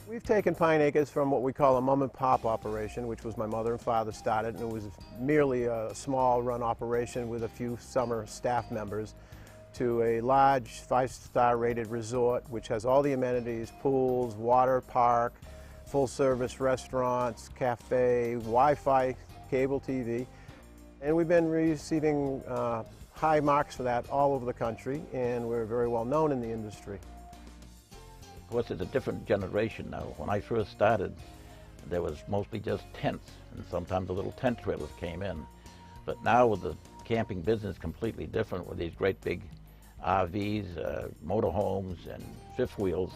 We've taken Pine Acres from what we call a mom and pop operation, which was my mother and father started, and it was merely a small run operation with a few summer staff members, to a large 5-star rated resort which has all the amenities: pools, water park, full service restaurants, cafe, Wi-Fi, cable TV. And we've been receiving high marks for that all over the country, and we're very well known in the industry. Of course, it's a different generation now. When I first started, there was mostly just tents, and sometimes the little tent trailers came in. But now with the camping business completely different, with these great big RVs, motorhomes, and fifth wheels,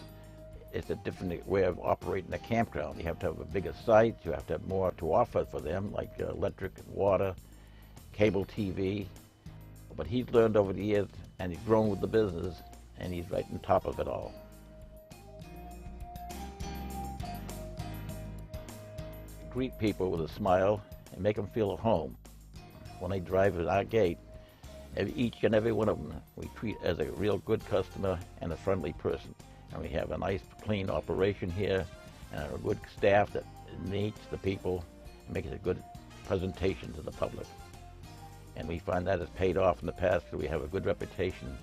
it's a different way of operating a campground. You have to have a bigger site, you have to have more to offer for them, like electric and water, cable TV. But he's learned over the years, and he's grown with the business, and he's right on top of it all. Greet people with a smile and make them feel at home. When they drive at our gate, each and every one of them we treat as a real good customer and a friendly person. And we have a nice, clean operation here, and a good staff that meets the people and makes a good presentation to the public. And we find that has paid off in the past, so we have a good reputation.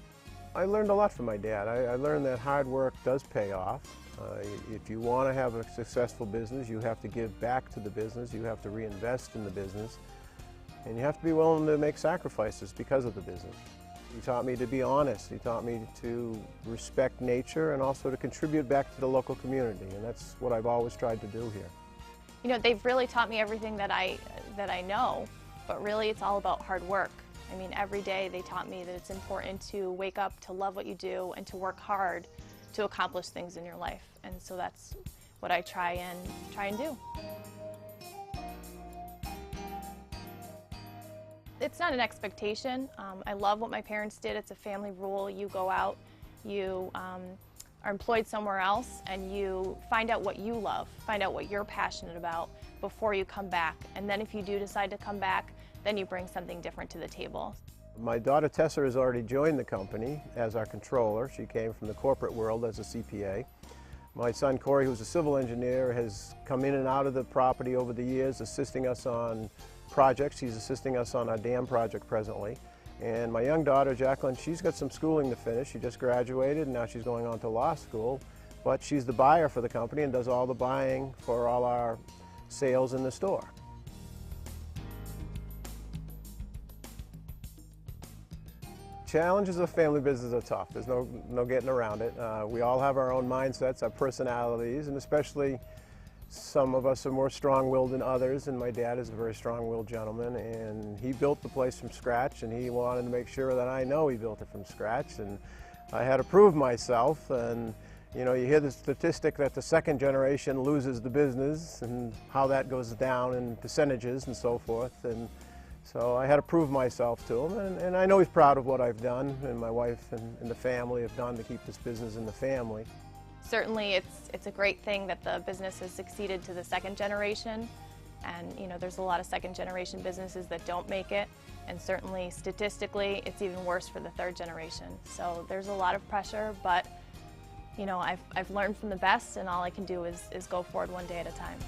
I learned a lot from my dad. I learned that hard work does pay off. If you want to have a successful business, you have to give back to the business, you have to reinvest in the business, and you have to be willing to make sacrifices because of the business. He taught me to be honest, he taught me to respect nature, and also to contribute back to the local community, and that's what I've always tried to do here. You know, they've really taught me everything that I know, but really it's all about hard work. I mean, every day they taught me that it's important to wake up, to love what you do, and to work hard to accomplish things in your life. And so that's what I try and do. It's not an expectation. I love what my parents did. It's a family rule. You go out, you are employed somewhere else, and you find out what you love, find out what you're passionate about before you come back. And then if you do decide to come back, then you bring something different to the table. My daughter Tessa has already joined the company as our controller. She came from the corporate world as a CPA. My son Corey, who's a civil engineer, has come in and out of the property over the years, assisting us on projects. He's assisting us on our dam project presently. And my young daughter Jacqueline, she's got some schooling to finish. She just graduated, and now she's going on to law school. But she's the buyer for the company and does all the buying for all our sales in the store. Challenges of family business are tough. There's no getting around it. We all have our own mindsets, our personalities, and especially some of us are more strong-willed than others, and my dad is a very strong-willed gentleman, and he built the place from scratch, and he wanted to make sure that I know he built it from scratch, and I had to prove myself. And you know, you hear the statistic that the second generation loses the business and how that goes down in percentages and so forth. And so I had to prove myself to him, and I know he's proud of what I've done, and my wife and the family have done to keep this business in the family. Certainly it's a great thing that the business has succeeded to the second generation, and you know, there's a lot of second generation businesses that don't make it, and certainly statistically it's even worse for the third generation. So there's a lot of pressure, but you know, I've learned from the best, and all I can do is go forward one day at a time.